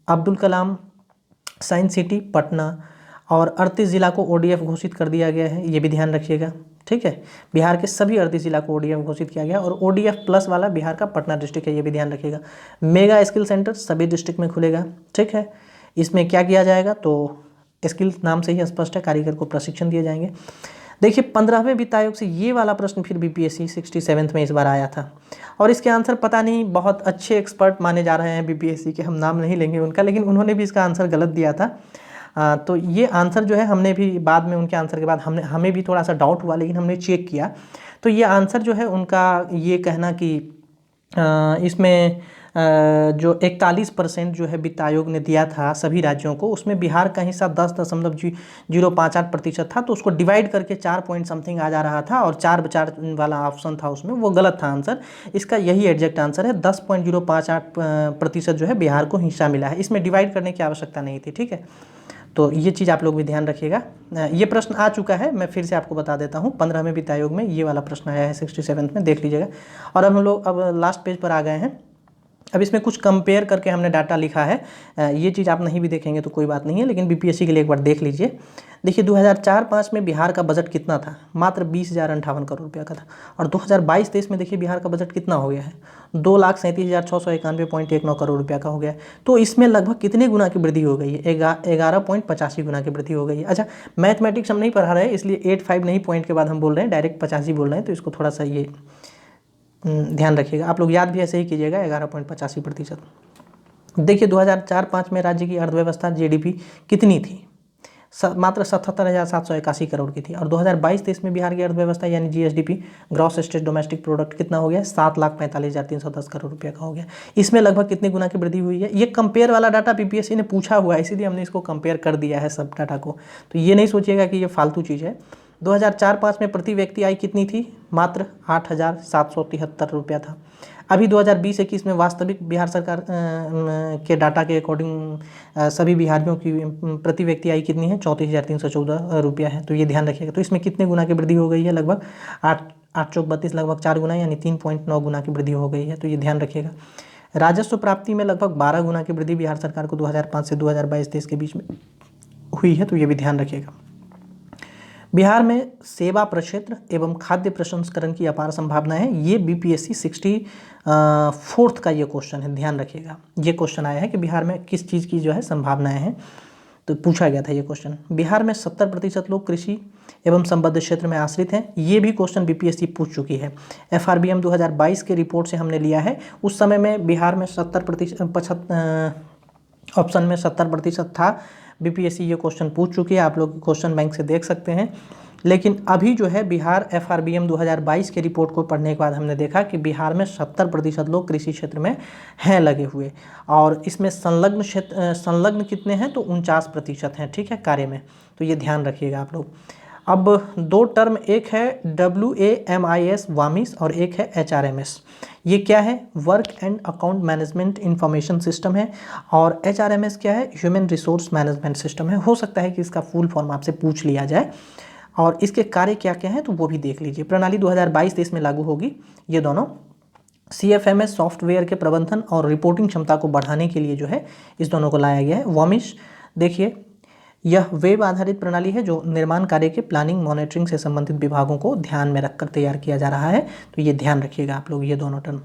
Abdul Kalam science city Patna. और 38 ज़िला को ODF घोषित कर दिया गया है, ये भी ध्यान रखिएगा, ठीक है। बिहार के सभी 38 ज़िला को ODF घोषित किया गया और ODF प्लस वाला बिहार का पटना डिस्ट्रिक्ट है, ये भी ध्यान रखिएगा। मेगा स्किल सेंटर सभी डिस्ट्रिक्ट में खुलेगा, ठीक है। इसमें क्या किया जाएगा, तो स्किल नाम से ही स्पष्ट है, कारीगर को प्रशिक्षण दिए जाएंगे। देखिए, 15वें वित्त आयोग से ये वाला प्रश्न फिर BPSC 67 में इस बार आया था और इसके आंसर पता नहीं, बहुत अच्छे एक्सपर्ट माने जा रहे हैं BPSC के, हम नाम नहीं लेंगे उनका, लेकिन उन्होंने भी इसका आंसर गलत दिया था। तो ये आंसर जो है हमने भी बाद में उनके आंसर के बाद हमें भी थोड़ा सा डाउट हुआ, लेकिन हमने चेक किया तो ये आंसर जो है उनका ये कहना कि इसमें जो 41% जो है वित्त आयोग ने दिया था सभी राज्यों को, उसमें बिहार का हिस्सा 10.058% था। तो उसको डिवाइड करके 4 पॉइंट समथिंग आ जा रहा था और 4/4 वाला ऑप्शन था उसमें, वो गलत था आंसर। इसका यही एग्जैक्ट आंसर है, 10.058% जो है बिहार को हिस्सा मिला है। इसमें डिवाइड करने की आवश्यकता नहीं थी, ठीक है। तो ये चीज़ आप लोग भी ध्यान रखिएगा। ये प्रश्न आ चुका है, मैं फिर से आपको बता देता हूँ। 15वें वित्त आयोग में ये वाला प्रश्न आया है 67 में, देख लीजिएगा। और अब हम लोग अब लास्ट पेज पर आ गए हैं। अब इसमें कुछ कंपेयर करके हमने डाटा लिखा है। ये चीज़ आप नहीं भी देखेंगे तो कोई बात नहीं है, लेकिन बीपीएससी के लिए एक बार देख लीजिए। देखिए 2004-05 में बिहार का बजट कितना था, मात्र 20,058 करोड़ रुपया का था। और 2022-23 में देखिए बिहार का बजट कितना हो गया है, 2,37,691.19 करोड़ रुपया का हो गया है। तो इसमें लगभग कितने गुना की वृद्धि हो गई है, 11.85 गुना की वृद्धि हो गई है। अच्छा, मैथमेटिक्स हम नहीं पढ़ा रहे, इसलिए 85 नहीं पॉइंट के बाद हम बोल रहे हैं, डायरेक्ट 85 बोल रहे हैं। तो इसको थोड़ा सा ये ध्यान रखिएगा, आप लोग याद भी ऐसे ही कीजिएगा, 11.85%। देखिए 2004-05 में राज्य की अर्थव्यवस्था जीडीपी कितनी थी, मात्र 77,781 करोड़ की थी। और 2022-23 में बिहार की अर्थव्यवस्था यानी GSDP, gross state domestic product, कितना हो गया, 7,45,310 करोड़ रुपया का हो गया। इसमें लगभग कितने गुना की वृद्धि हुई है। ये कंपेयर वाला डाटा बीपीएससी ने पूछा हुआ है, इसीलिए हमने इसको कंपेयर कर दिया है सब डाटा को। तो ये नहीं सोचिएगा कि ये फालतू चीज़ है। 2004-05 में प्रति व्यक्ति आय कितनी थी, मात्र 8,773 रुपया था। अभी 2020-21 में वास्तविक बिहार सरकार के डाटा के अकॉर्डिंग सभी बिहारियों की प्रति व्यक्ति आय कितनी है, 34,314 रुपया है। तो ये ध्यान रखिएगा। तो इसमें कितने गुना की वृद्धि हो गई है, लगभग 8 चौक 32, लगभग 4 गुना, यानी 3.9 गुना की वृद्धि हो गई है। तो ये ध्यान रखिएगा। राजस्व प्राप्ति में लगभग 12 गुना की वृद्धि बिहार सरकार को 2005 से 2022-23 के बीच में हुई है। तो ये भी ध्यान रखिएगा। बिहार में सेवा प्रक्षेत्र एवं खाद्य प्रसंस्करण की अपार संभावनाएं हैं। ये बीपीएससी 64th का ये क्वेश्चन है, ध्यान रखिएगा। ये क्वेश्चन आया है कि बिहार में किस चीज़ की जो है संभावनाएं हैं, तो पूछा गया था ये क्वेश्चन। बिहार में 70% लोग कृषि एवं संबद्ध क्षेत्र में आश्रित हैं। ये भी क्वेश्चन बीपीएससी पूछ चुकी है। एफआरबीएम 2022 के रिपोर्ट से हमने लिया है। उस समय में बिहार में 70% ऑप्शन में 70% था। बीपीएससी ये क्वेश्चन पूछ चुकी है, आप लोग क्वेश्चन बैंक से देख सकते हैं। लेकिन अभी जो है बिहार एफआरबीएम 2022 के रिपोर्ट को पढ़ने के बाद हमने देखा कि बिहार में 70% लोग कृषि क्षेत्र में हैं लगे हुए, और इसमें संलग्न कितने हैं, तो 49% हैं, ठीक है, कार्य में। तो ये ध्यान रखिएगा आप लोग। अब 2 टर्म, एक है WAMIS वामिस और एक है HRMS। ये क्या है, work and account management information system है, और HRMS क्या है, ह्यूमन रिसोर्स मैनेजमेंट सिस्टम है। हो सकता है कि इसका फुल फॉर्म आपसे पूछ लिया जाए, और इसके कार्य क्या क्या हैं तो वो भी देख लीजिए। प्रणाली 2022-23 में लागू होगी। ये दोनों CFMS सॉफ्टवेयर के प्रबंधन और रिपोर्टिंग क्षमता को बढ़ाने के लिए जो है इस दोनों को लाया गया है। वामिश देखिए, यह वेब आधारित प्रणाली है जो निर्माण कार्य के प्लानिंग मॉनिटरिंग से संबंधित विभागों को ध्यान में रखकर तैयार किया जा रहा है। तो ये ध्यान रखिएगा आप लोग, ये दोनों टर्म।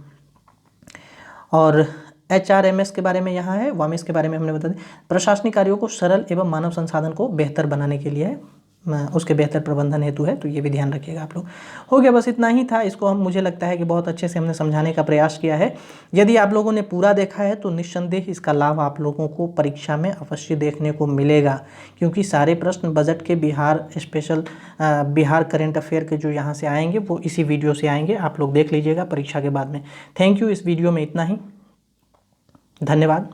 और HRMS के बारे में यहाँ है, वामिस के बारे में हमने बता दिया, प्रशासनिक कार्यों को सरल एवं मानव संसाधन को बेहतर बनाने के लिए है, उसके बेहतर प्रबंधन हेतु है। तो ये भी ध्यान रखिएगा आप लोग। हो गया, बस इतना ही था। इसको मुझे लगता है कि बहुत अच्छे से हमने समझाने का प्रयास किया है। यदि आप लोगों ने पूरा देखा है तो निस्संदेह इसका लाभ आप लोगों को परीक्षा में अवश्य देखने को मिलेगा, क्योंकि सारे प्रश्न बजट के Bihar special Bihar current affair के जो यहाँ से आएंगे वो इसी वीडियो से आएंगे। आप लोग देख लीजिएगा परीक्षा के बाद में। Thank you. इस वीडियो में इतना ही, धन्यवाद।